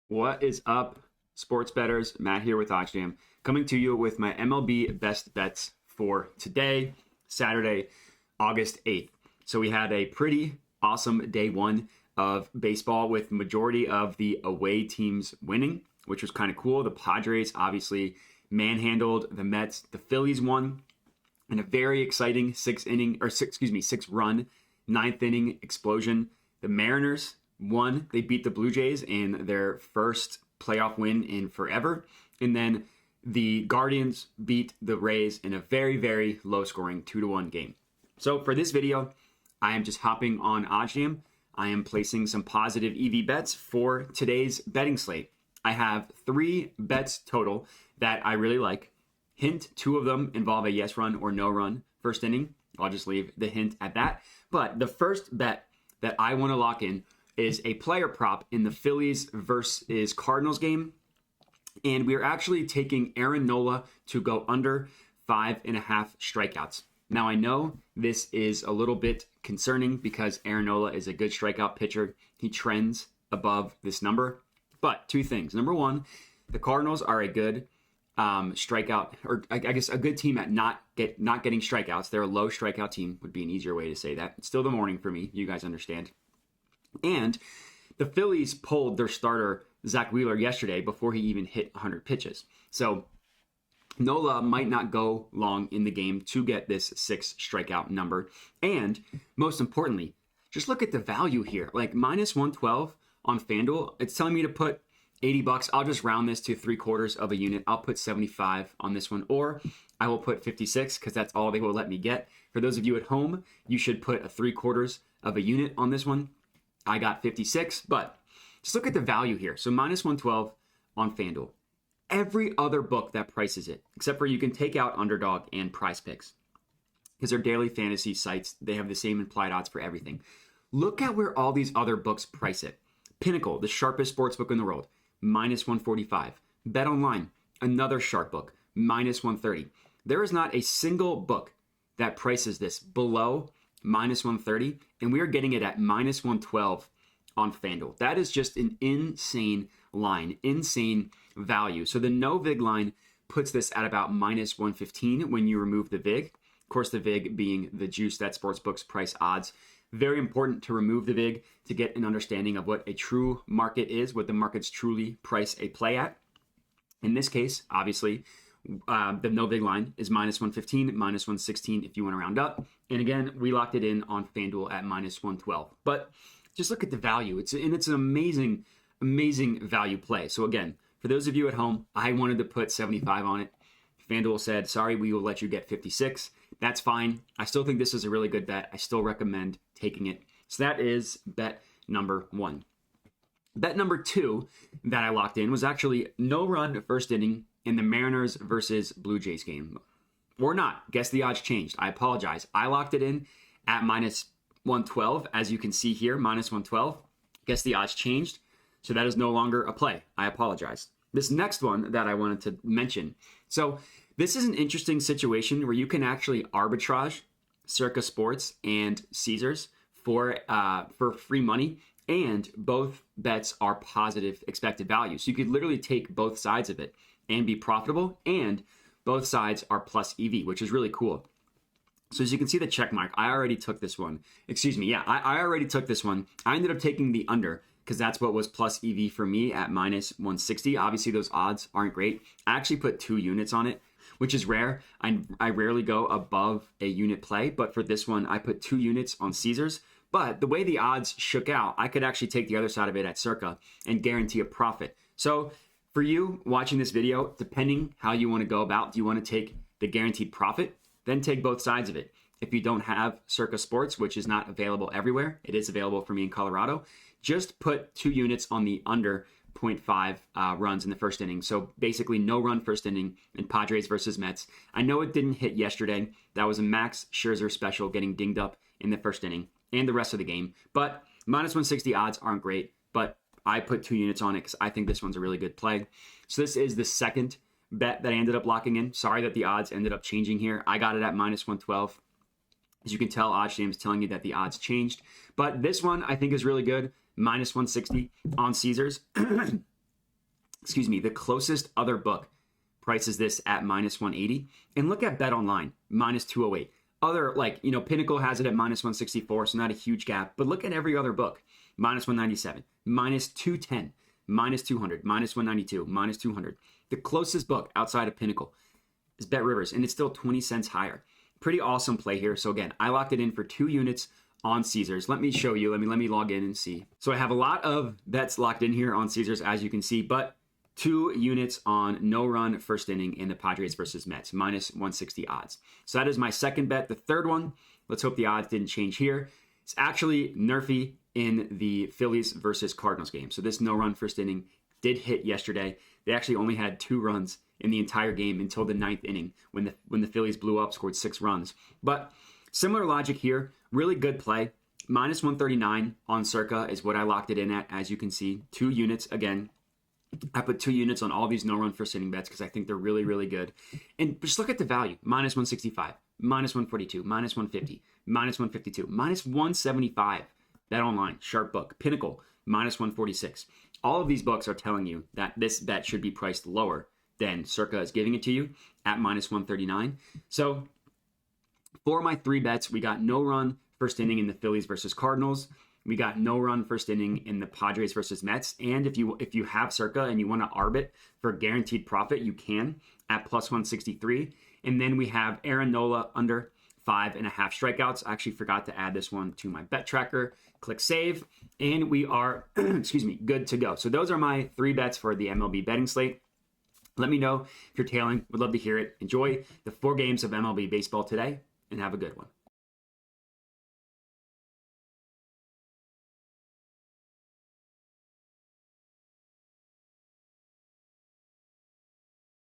What is up, sports bettors? Matt here with OddsJam, coming to you with my MLB best bets for today, Saturday, August 8th. So we had a pretty awesome day one of baseball with the majority of the away teams winning, which was kind of cool. The Padres obviously manhandled the Mets. The Phillies won in a very exciting six run, ninth inning explosion. The Mariners won. They beat the Blue Jays in their first playoff win in forever. And then the Guardians beat the Rays in a very, very low scoring 2-1 game. So for this video, I am just hopping on OddsJam. I am placing some positive EV bets for today's betting slate. I have 3 bets total that I really like. Hint, 2 of them involve a yes run or no run first inning. I'll just leave the hint at that. But the first bet that I want to lock in is a player prop in the Phillies versus Cardinals game. And we're actually taking Aaron Nola to go under 5.5 strikeouts. Now, I know this is a little bit concerning because Aaron Nola is a good strikeout pitcher. He trends above this number. But 2 things. Number 1, the Cardinals are a good strikeout, or I guess a good team at not getting strikeouts. They're a low strikeout team, would be an easier way to say that. It's still the morning for me. You guys understand. And the Phillies pulled their starter, Zach Wheeler, yesterday before he even hit 100 pitches. So Nola might not go long in the game to get this 6 strikeout number. And most importantly, just look at the value here. Like -112 on FanDuel, it's telling me to put $80. I'll just round this to 3/4 of a unit. I'll put 75 on this one, or I will put 56 because that's all they will let me get. For those of you at home, you should put a 3/4 of a unit on this one. I got 56, but just look at the value here. So -112 on FanDuel. Every other book that prices it, except for you can take out Underdog and Prize Picks, because they're daily fantasy sites. They have the same implied odds for everything. Look at where all these other books price it. Pinnacle, the sharpest sportsbook in the world, -145. Bet Online, another sharp book, -130. There is not a single book that prices this below -130, and we are getting it at -112 on FanDuel. That is just an insane line, insane value. So the no VIG line puts this at about -115 when you remove the VIG. Of course, the VIG being the juice that sportsbooks price odds. Very important to remove the VIG to get an understanding of what a true market is, what the markets truly price a play at. In this case, obviously, the no VIG line is -115, -116 if you want to round up. And again, we locked it in on FanDuel at -112. But just look at the value. It's an amazing, amazing value play. So again, for those of you at home, I wanted to put 75 on it. FanDuel said, sorry, we will let you get 56. That's fine. I still think this is a really good bet. I still recommend taking it. So that is bet number 1. Bet number 2 that I locked in was actually no run first inning in the Mariners versus Blue Jays game. Or not. Guess the odds changed. I apologize. I locked it in at -112. As you can see here, -112. Guess the odds changed. So that is no longer a play. I apologize. This next one that I wanted to mention. So this is an interesting situation where you can actually arbitrage Circa Sports and Caesars for free money. And both bets are positive expected value. So you could literally take both sides of it and be profitable, and both sides are plus EV, which is really cool. So as you can see the check mark, I already took this one. I already took this one. I ended up taking the under because that's what was plus EV for me at -160. Obviously, those odds aren't great. I actually put 2 units on it, which is rare. I rarely go above a unit play, but for this one, I put 2 units on Caesars. But the way the odds shook out, I could actually take the other side of it at Circa and guarantee a profit. So for you watching this video, depending how you want to go about, do you want to take the guaranteed profit? Then take both sides of it. If you don't have Circa Sports, which is not available everywhere, it is available for me in Colorado, just put 2 units on the under 0.5 runs in the first inning. So basically no run first inning in Padres versus Mets. I know it didn't hit yesterday. That was a Max Scherzer special getting dinged up in the first inning and the rest of the game. But -160 odds aren't great, but I put 2 units on it because I think this one's a really good play. So this is the second bet that I ended up locking in. Sorry that the odds ended up changing here. I got it at -112. As you can tell, OddsJam is telling you that the odds changed. But this one I think is really good. -160 on Caesars. the closest other book prices this at minus 180. And look at Bet Online, minus 208. Other, Pinnacle has it at minus 164, so not a huge gap. But look at every other book. Minus 197, minus 210, minus 200, minus 192, minus 200. The closest book outside of Pinnacle is Bet Rivers, and it's still 20 cents higher. Pretty awesome play here. So again, I locked it in for 2 units on Caesars. Let me show you. Let me log in and see. So I have a lot of bets locked in here on Caesars, as you can see, but 2 units on no run first inning in the Padres versus Mets, minus 160 odds. So that is my second bet. The third one, let's hope the odds didn't change here. It's actually NRFI in the Phillies versus Cardinals game. So this no run first inning did hit yesterday. They actually only had 2 runs in the entire game until the 9th inning when the Phillies blew up, scored 6 runs. But similar logic here, really good play. Minus 139 on Circa is what I locked it in at, as you can see. 2 units again. I put 2 units on all these no-run first inning bets because I think they're really, really good. And just look at the value. Minus 165, minus 142, minus 150, minus 152, minus 175. Bet Online, Sharp Book, Pinnacle, minus 146. All of these books are telling you that this bet should be priced lower than Circa is giving it to you at minus 139. So for my 3 bets, we got no-run first inning in the Phillies versus Cardinals. We got no run first inning in the Padres versus Mets. And if you have Circa and you want to arbit for guaranteed profit, you can at plus 163. And then we have Aaron Nola under 5.5 strikeouts. I actually forgot to add this one to my bet tracker. Click save. And we are, good to go. So those are my 3 bets for the MLB betting slate. Let me know if you're tailing. Would love to hear it. Enjoy the 4 games of MLB baseball today and have a good one.